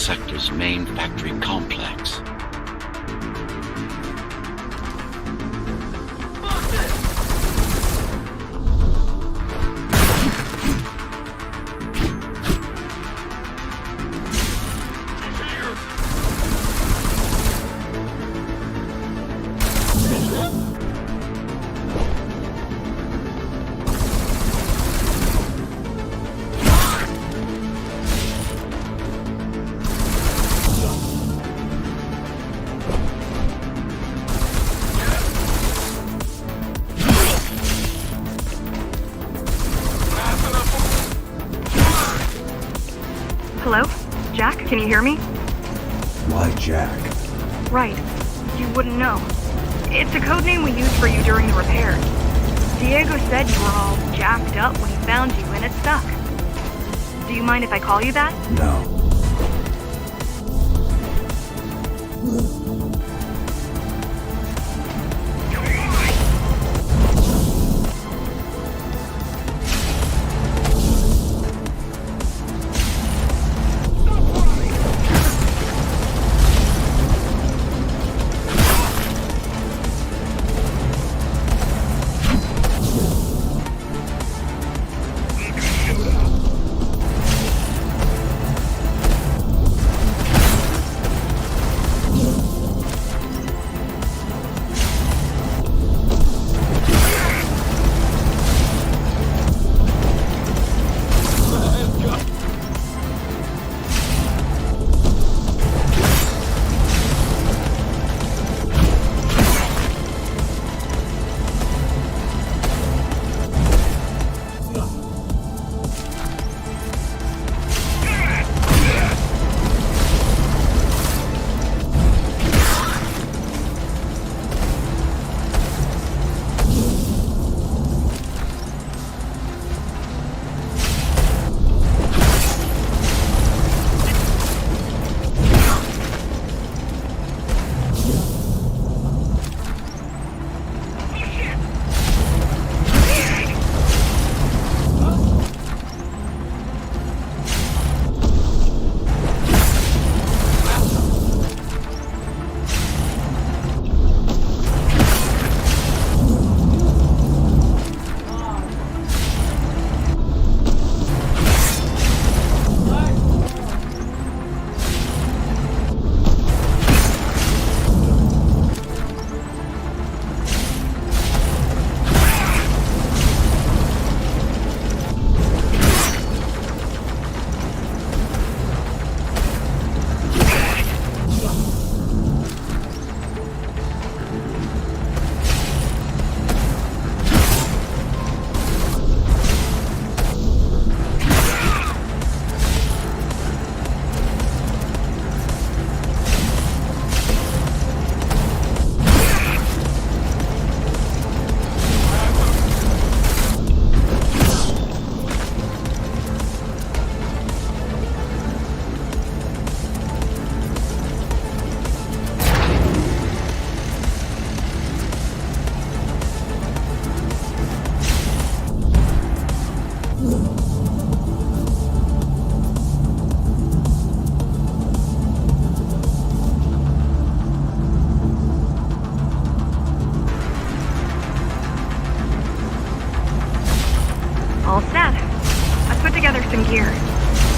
sector's main factory complex. Hello? Jack, can you hear me? Why Jack? Right. You wouldn't know. It's a code name we used for you during the repair. Diego said you were all jacked up when he found you and it stuck. Do you mind if I call you that? No. All set. I put together some gear.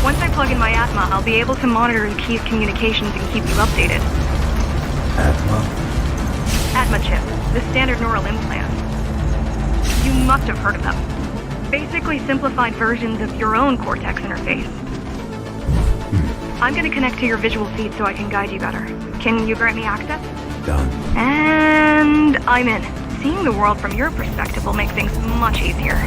Once I plug in my Atma, I'll be able to monitor the key's communications and keep you updated. Atma? Atma chip, the standard neural implant. You must have heard of them. Basically simplified versions of your own Cortex interface. I'm gonna connect to your visual feed so I can guide you better. Can you grant me access? Done. And I'm in. Seeing the world from your perspective will make things much easier.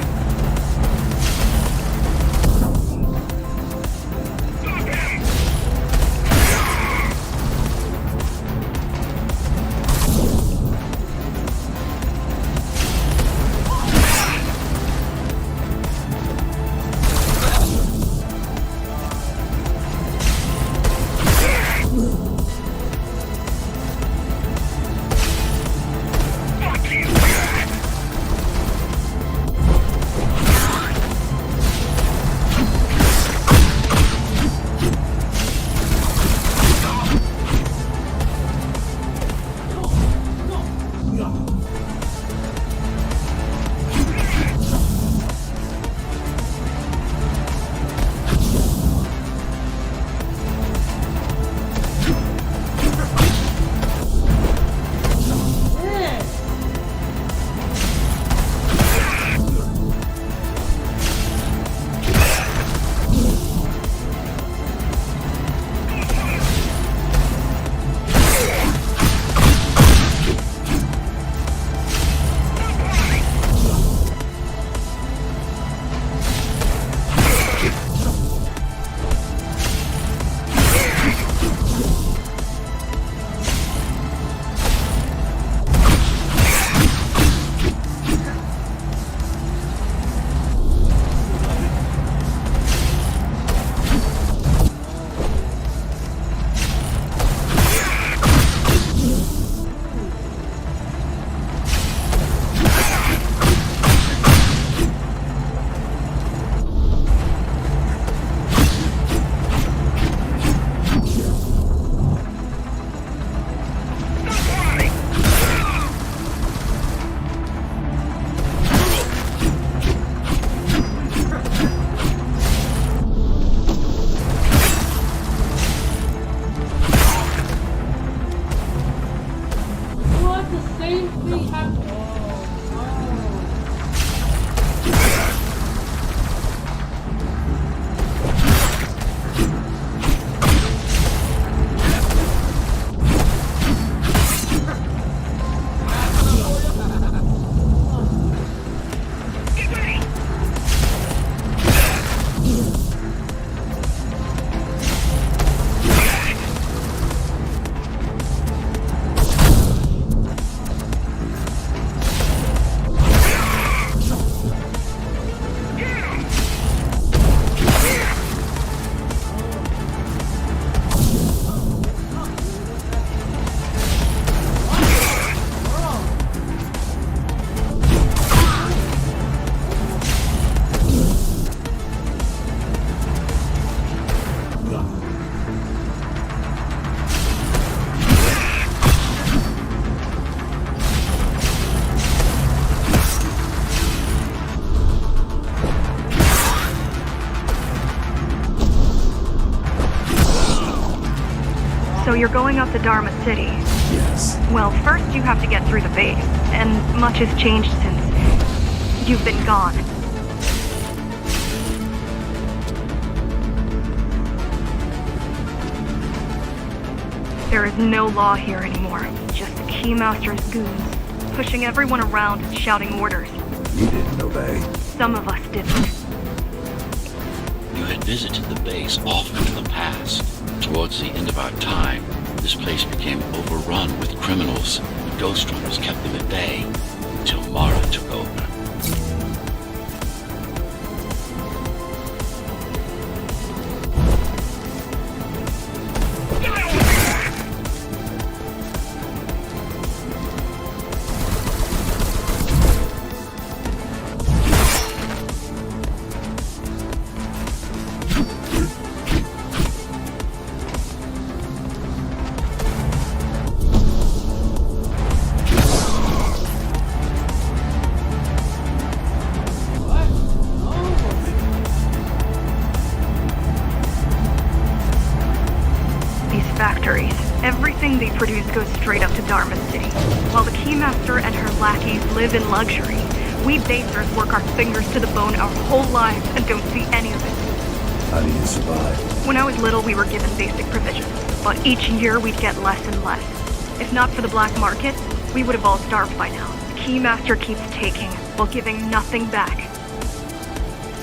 So you're going up to Dharma City. Yes. Well, first you have to get through the base, and much has changed since you've been gone. There is no law here anymore, just Keymaster's goons, pushing everyone around and shouting orders. You didn't obey. Some of us didn't. You had visited the base often in the past. Towards the end of our time, this place became overrun with criminals. The Ghostrunners kept them at bay until Mara took over. Factories. Everything they produce goes straight up to Dharma City. While the Keymaster and her lackeys live in luxury, we basers work our fingers to the bone our whole lives and don't see any of it. How do you survive? When I was little, we were given basic provisions, but each year we'd get less and less. If not for the black market, we would have all starved by now. The Keymaster keeps taking, while giving nothing back.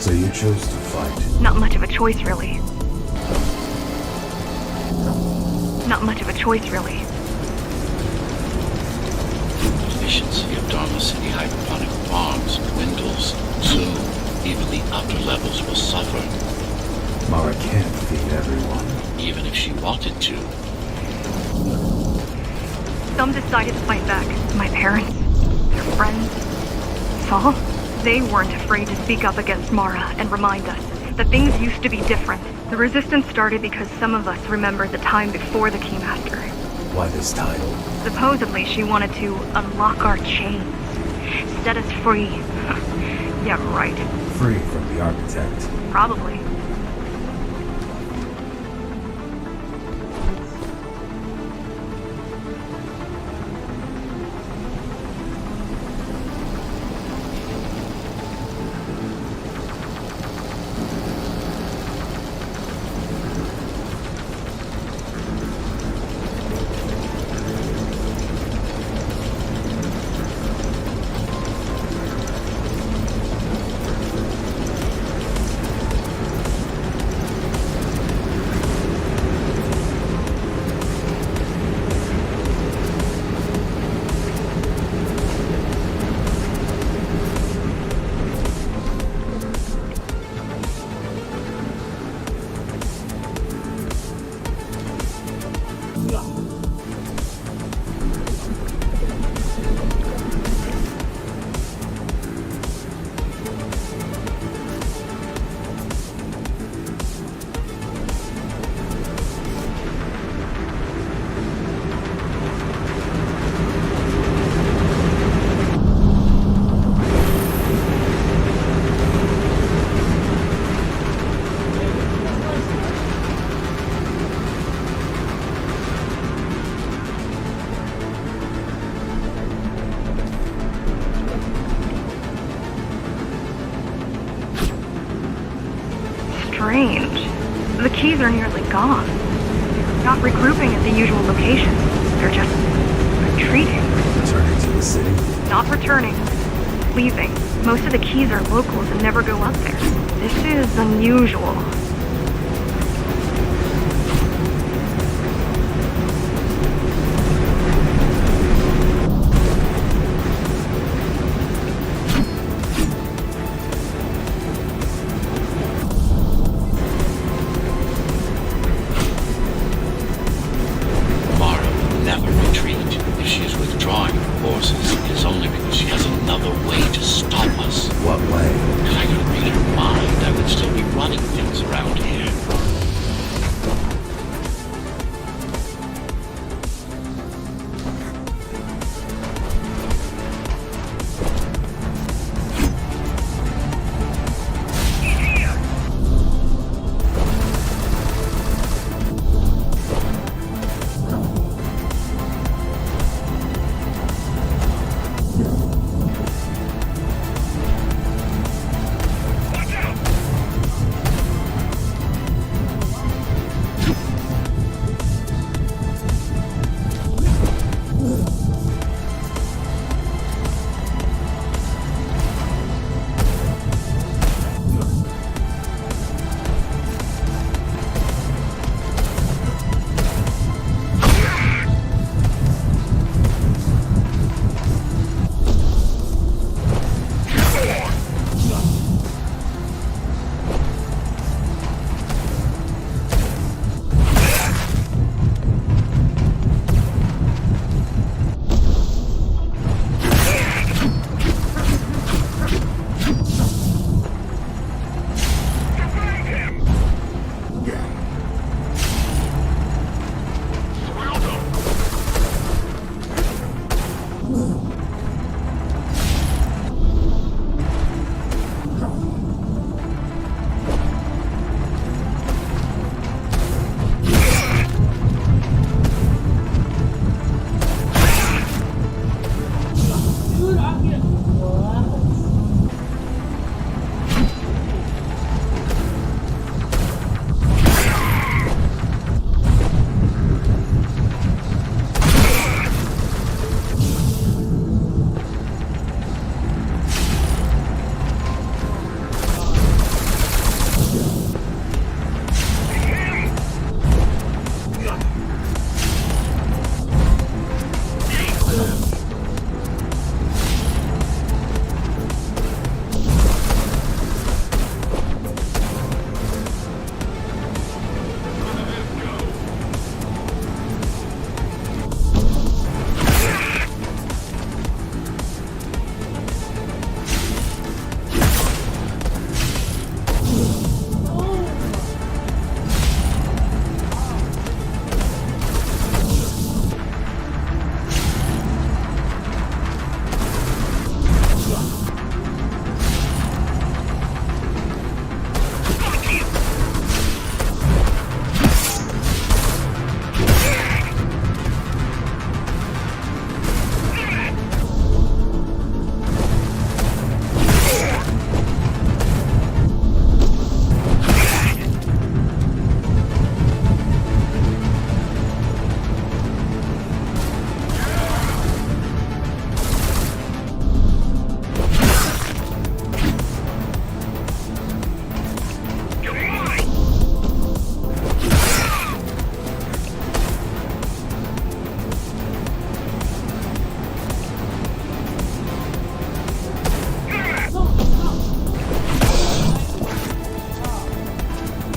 So you chose to fight? Not much of a choice, really. Not much of a choice, really. The efficiency of Dharma City hydroponic farms dwindles. Soon, even the upper levels will suffer. Mara can't feed everyone. Even if she wanted to. Some decided to fight back. My parents, their friends, Saul. They weren't afraid to speak up against Mara and remind us that things used to be different. The resistance started because some of us remembered the time before the Keymaster. Why this title? Supposedly she wanted to unlock our chains, set us free. Yeah, right. Free from the architect. Probably. Strange. The keys are nearly gone. Not regrouping at the usual locations. They're just retreating. Returning to the city? Not returning. Leaving. Most of the keys are locals and never go up there. This is unusual. What way? If I could read her mind, I would still be running things around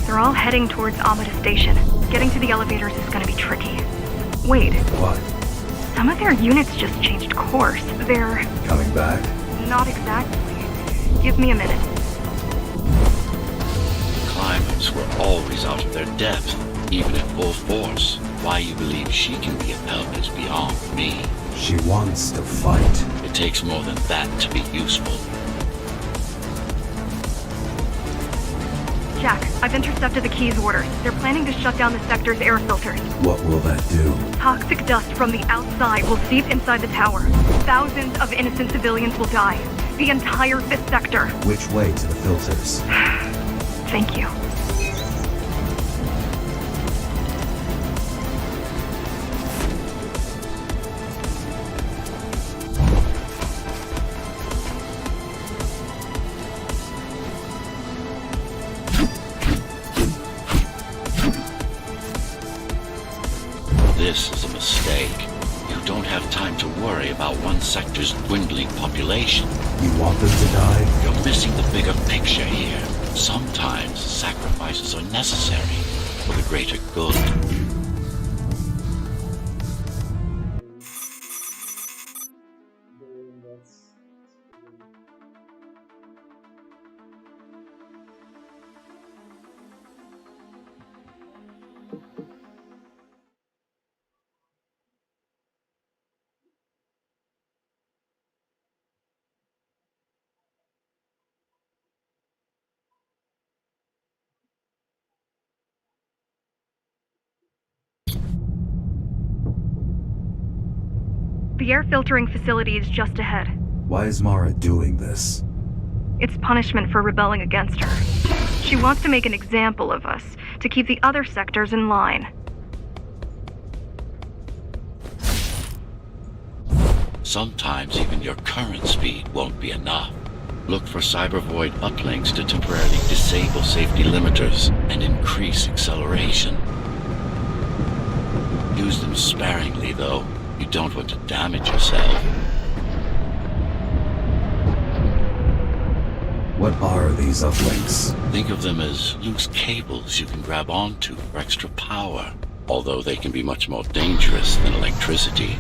They're all heading towards Amada Station. Getting to the elevators is gonna be tricky. Wait, What? some of their units just changed course. They're... Coming back? not exactly. Give me a minute. The climbers were always out of their depth, even at full force. Why you believe she can be of help is beyond me. She wants to fight. It takes more than that to be useful. Jack, I've intercepted the Key's orders. They're planning to shut down the sector's air filters. What will that do? Toxic dust from the outside will seep inside the tower. Thousands of innocent civilians will die. The entire 5th sector. Which way to the filters? Thank you. This is a mistake. You don't have time to worry about one sector's dwindling population. You want them to die? You're missing the bigger picture here. Sometimes sacrifices are necessary for the greater good. The air filtering facility is just ahead. Why is Mara doing this? It's punishment for rebelling against her. She wants to make an example of us, to keep the other sectors in line. Sometimes even your current speed won't be enough. Look for cybervoid uplinks to temporarily disable safety limiters and increase acceleration. Use them sparingly, though. You don't want to damage yourself. What are these uplinks? Think of them as loose cables you can grab onto for extra power, although they can be much more dangerous than electricity.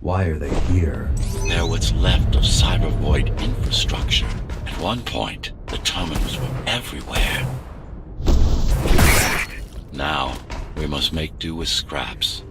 Why are they here? They're what's left of cybervoid infrastructure. At one point, the terminals were everywhere. Now, we must make do with scraps.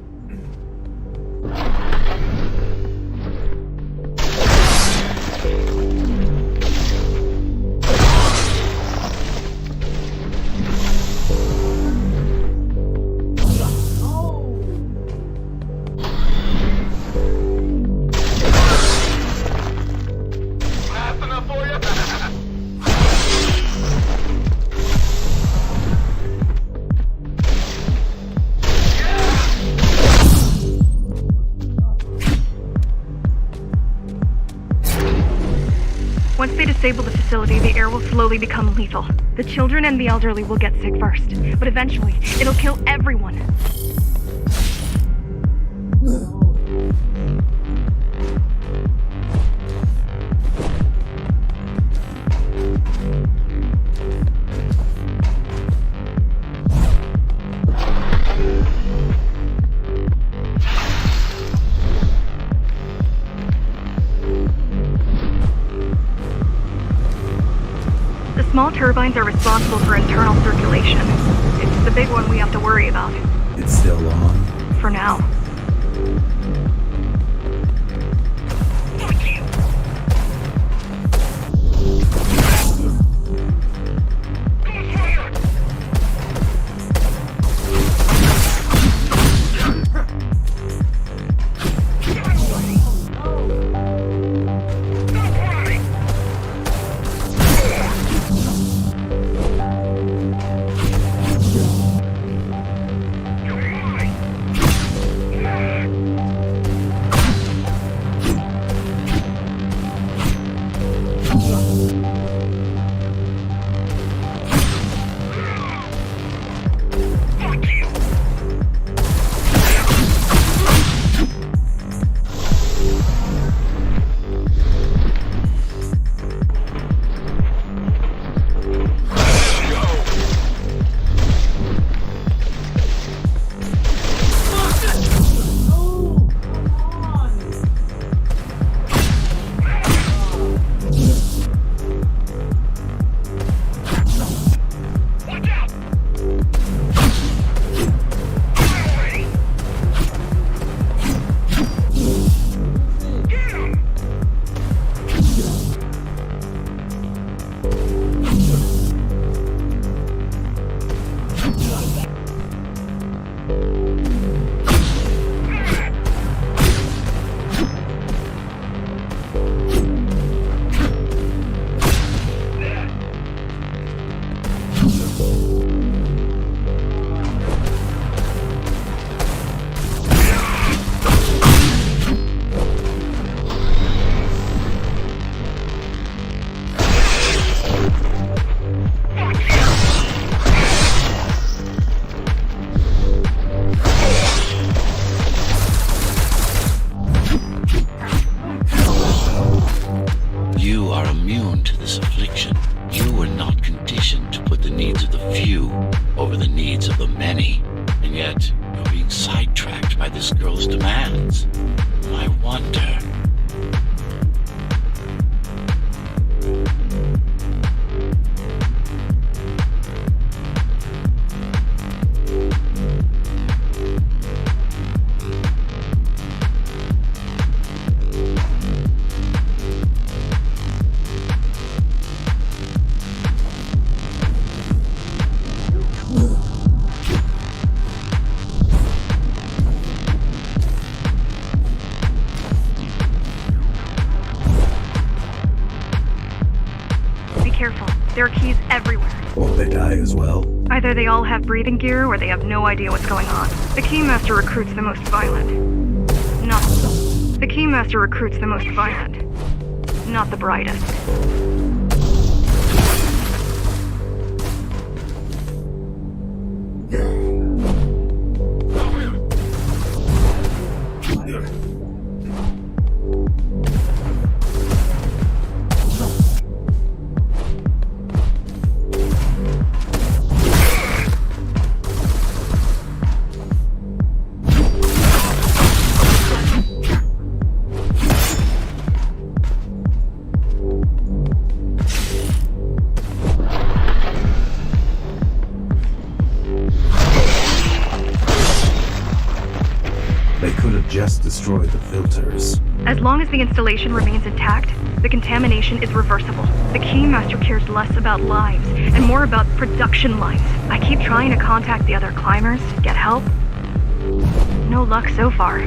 disable the facility, the air will slowly become lethal. The children and the elderly will get sick first, but eventually, it'll kill everyone. The small turbines are responsible for internal circulation. It's the big one we have to worry about. It's still on? For now. this girl's demands. I wonder... Careful. There are keys everywhere. Won't they die as well? Either they all have breathing gear or they have no idea what's going on. The Keymaster recruits the most violent. The Keymaster recruits the most violent. Not the brightest. They could have just destroyed the filters. As long as the installation remains intact, the contamination is reversible. The Keymaster cares less about lives and more about production lines. I keep trying to contact the other climbers, get help. No luck so far.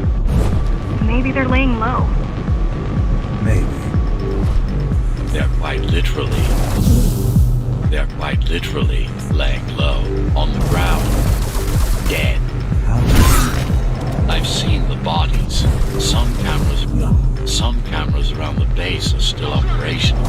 Maybe they're laying low. Maybe. They're quite literally laying low on the ground. Dead. I've seen the bodies. Some cameras around the base are still operational.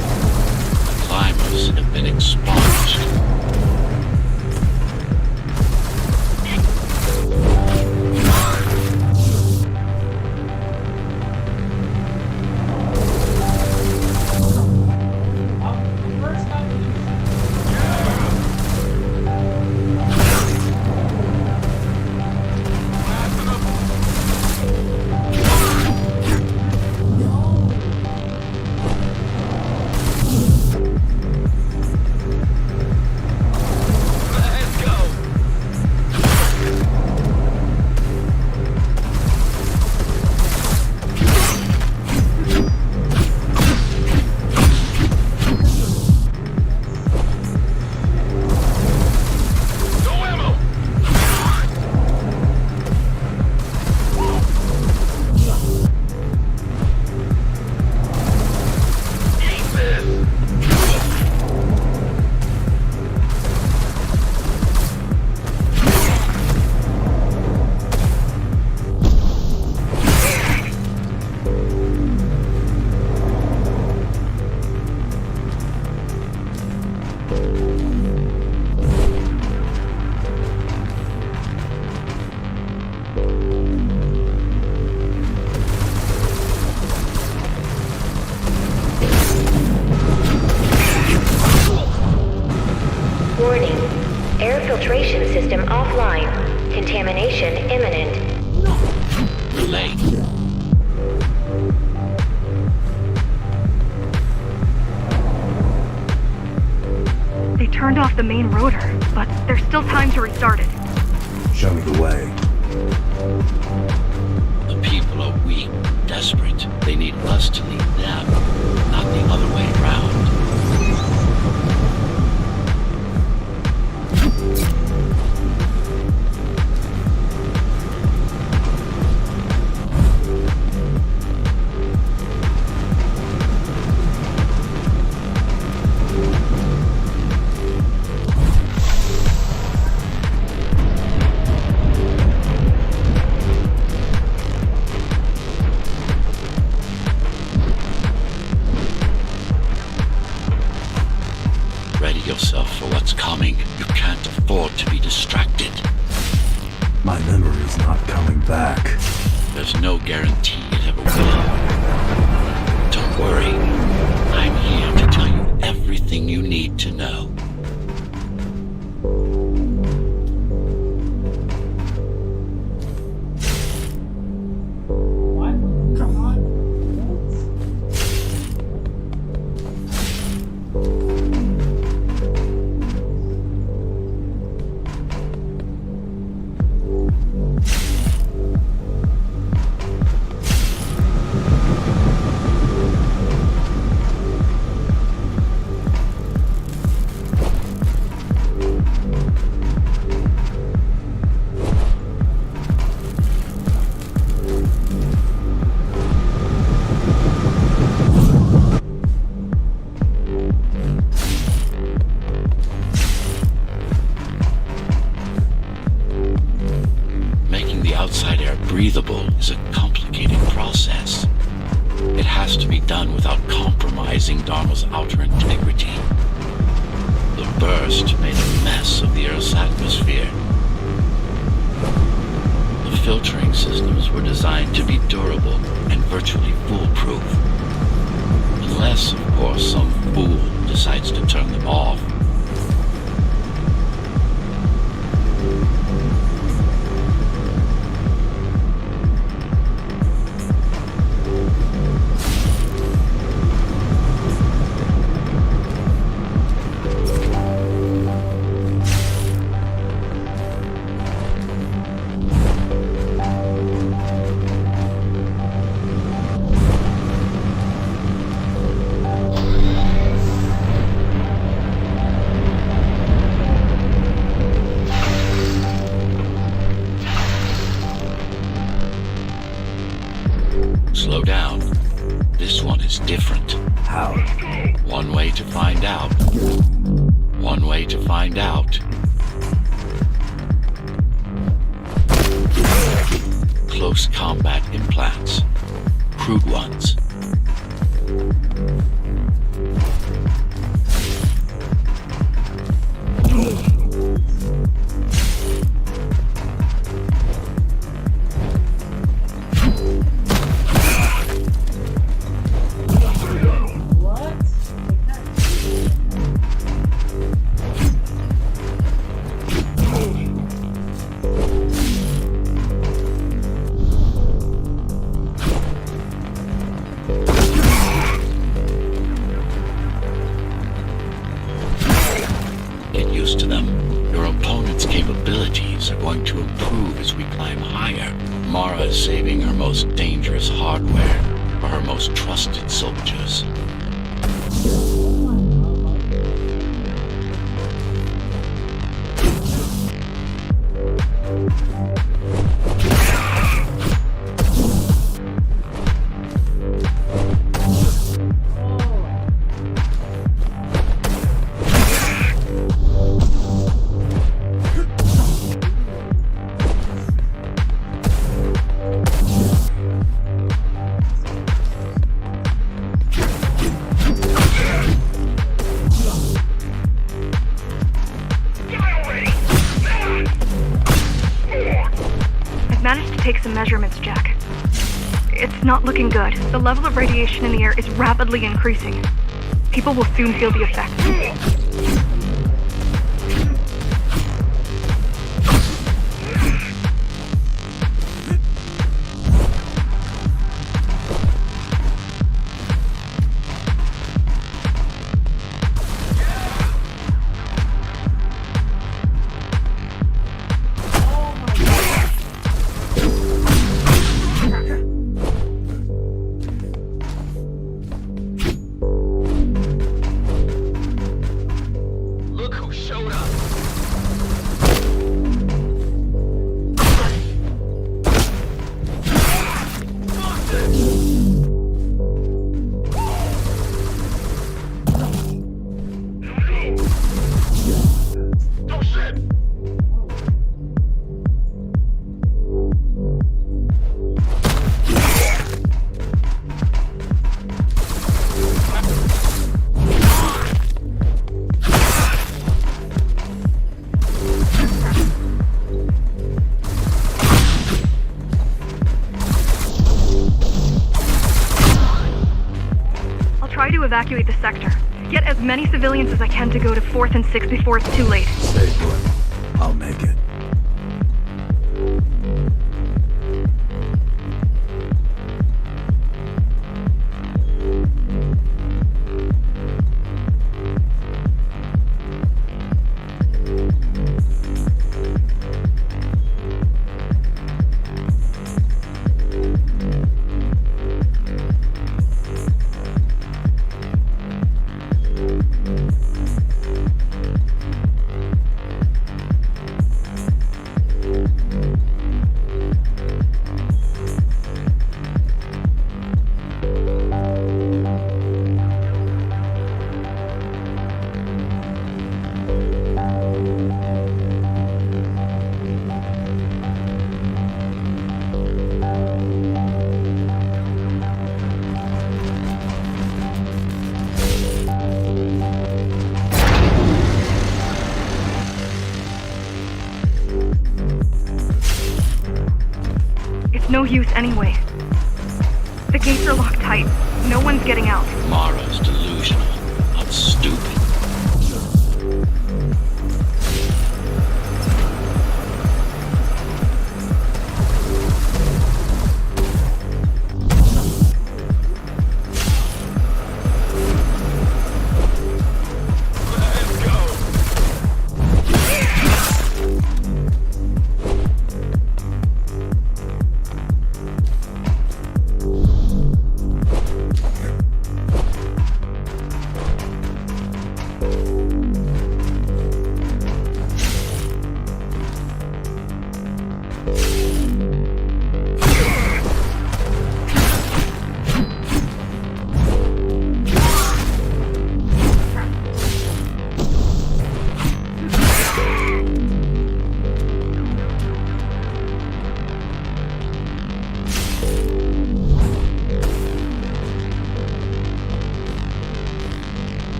system offline. Contamination imminent. Relay. They turned off the main rotor, but there's still time to restart it. Show me the way. The people are weak, desperate. They need us to lead them, not the other way around. Ready yourself for what's coming. You can't afford to be distracted. My memory's not coming back. There's no guarantee it ever will. Don't worry. I'm here to tell you everything you need to know. Outside air breathable is a complicated process. It has to be done without compromising Dharma's outer integrity. The burst made a mess of the Earth's atmosphere. The filtering systems were designed to be durable and virtually foolproof. Unless, of course, some fool decides to turn them off. Slow down. This one is different. How? One way to find out. One way to find out. Close combat implants. Crude ones. Get used to them. Your opponent's capabilities are going to improve as we climb higher. Mara is saving her most dangerous hardware for her most trusted soldiers. Managed to take some measurements, Jack. It's not looking good. The level of radiation in the air is rapidly increasing. People will soon feel the effects. try to evacuate the sector. Get as many civilians as I can to go to 4th and 6th before it's too late. Stay put. I'll make it. No use anyway. The gates are locked tight. No one's getting out. Mara's delusional. I'm stupid.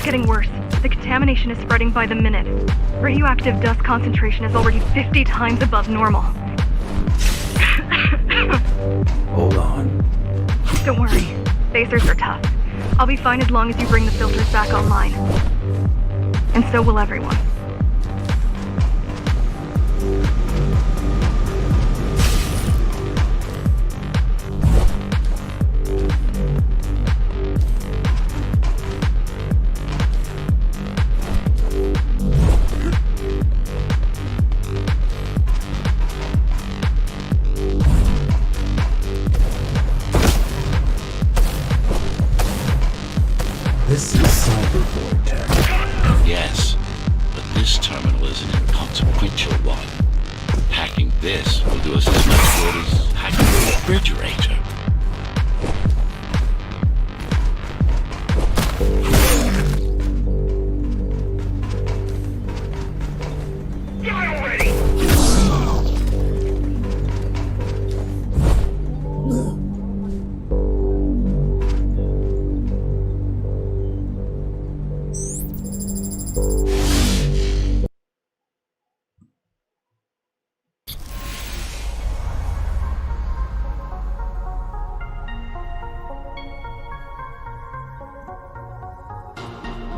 Getting worse. The contamination is spreading by the minute. Radioactive dust concentration is already 50 times above normal. Hold on. Don't worry. Phasers are tough. I'll be fine as long as you bring the filters back online. And so will everyone. This is cyber void tech. Yes, but this terminal is an inconsequential one. Hacking this will do us as much good as hacking a refrigerator.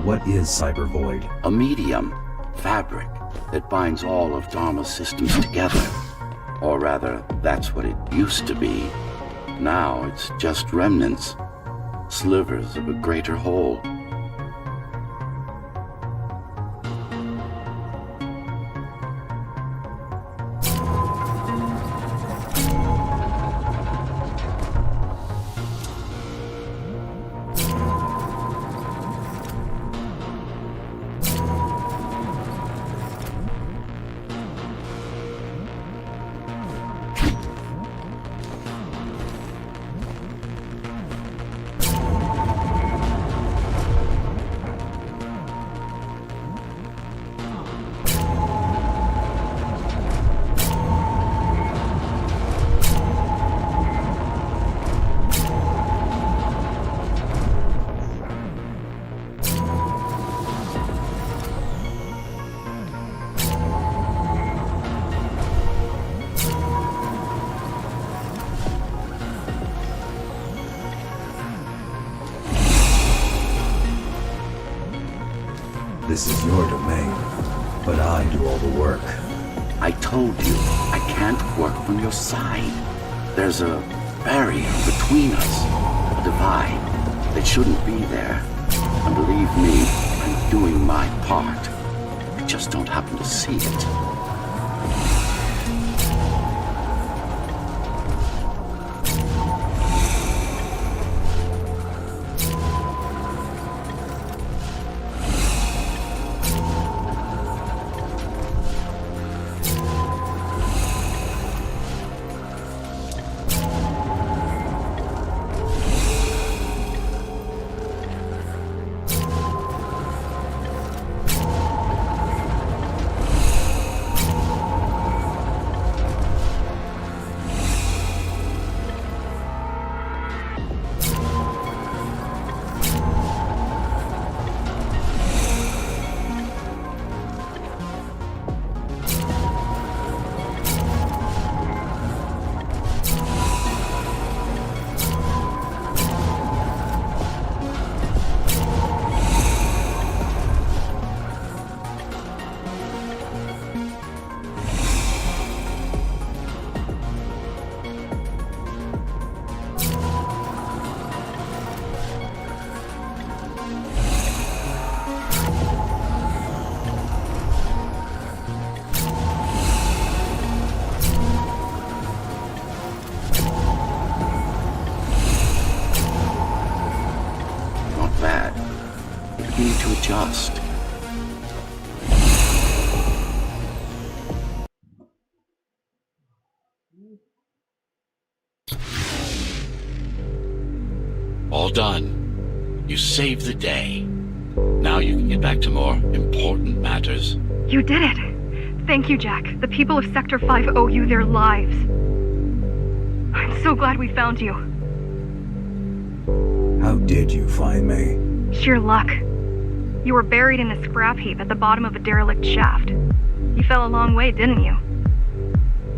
What is cyber void? A medium, fabric, that binds all of Dharma's systems together. Or rather, that's what it used to be. Now it's just remnants, slivers of a greater whole. This is your domain, but I do all the work. I told you, I can't work from your side. There's a barrier between us, a divide that shouldn't be there. And believe me, I'm doing my part. I just don't happen to see it. Just. All done. You saved the day. Now you can get back to more important matters. You did it! Thank you, Jack. The people of Sector 5 owe you their lives. I'm so glad we found you. How did you find me? Sheer luck. You were buried in a scrap heap at the bottom of a derelict shaft. You fell a long way, didn't you?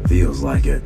Feels like it.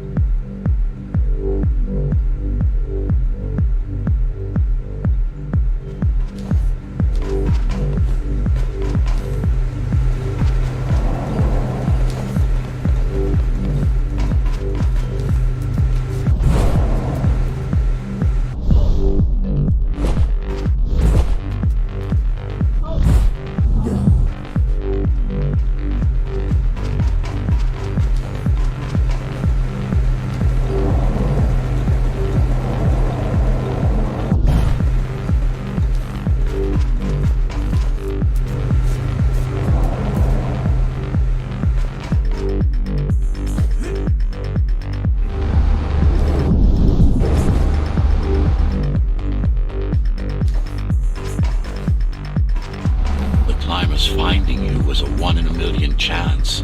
Finding you was a 1 in a million chance.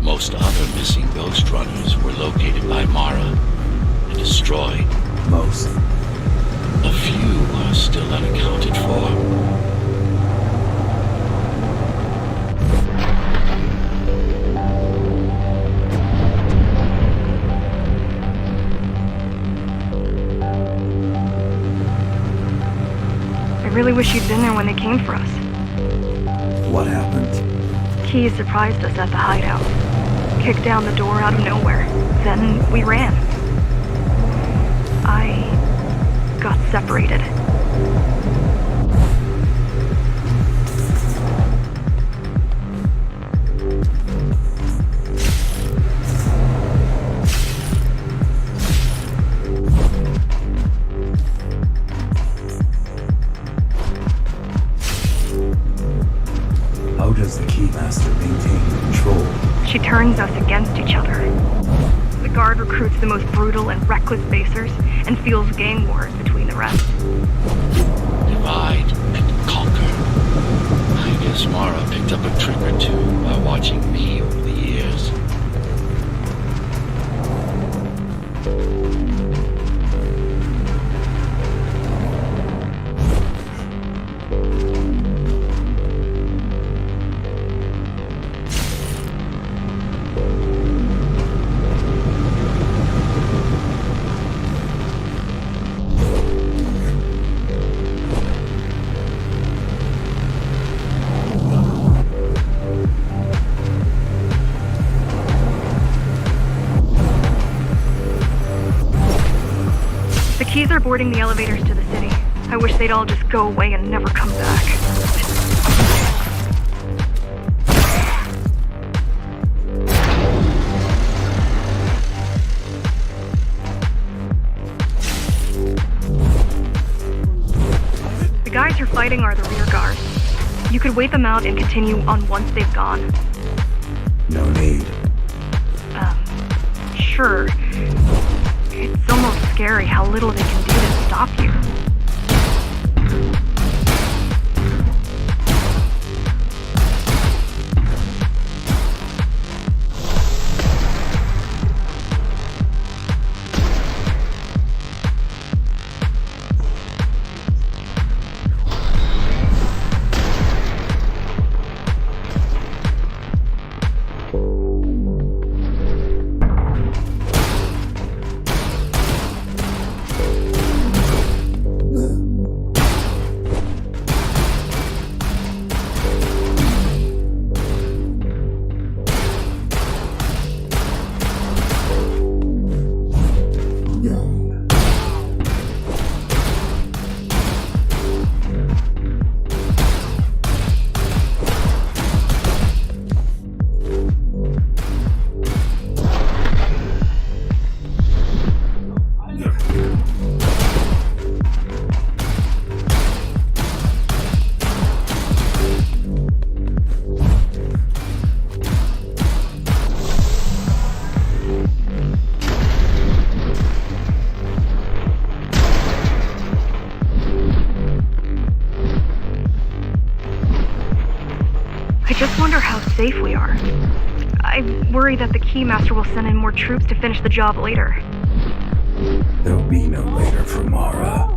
Most other missing Ghostrunners were located by Mara and destroyed. Most. A few are still unaccounted for. I really wish you'd been there when they came for us. What happened? Key surprised us at the hideout. Kicked down the door out of nowhere. Then we ran. I got separated. How does the Keymaster maintain control? She turns us against each other. The Guard recruits the most brutal and reckless basers and fuels gang wars between the rest. Divide and conquer. I guess Mara picked up a trick or two by watching me over the years. T's are boarding the elevators to the city. I wish they'd all just go away and never come back. The guys you're fighting are the rear guard. You could wait them out and continue on once they've gone. No need. Sure. It's almost scary how little they can do to stop you. I just wonder how safe we are. I worry that the Keymaster will send in more troops to finish the job later. There'll be no later for Mara.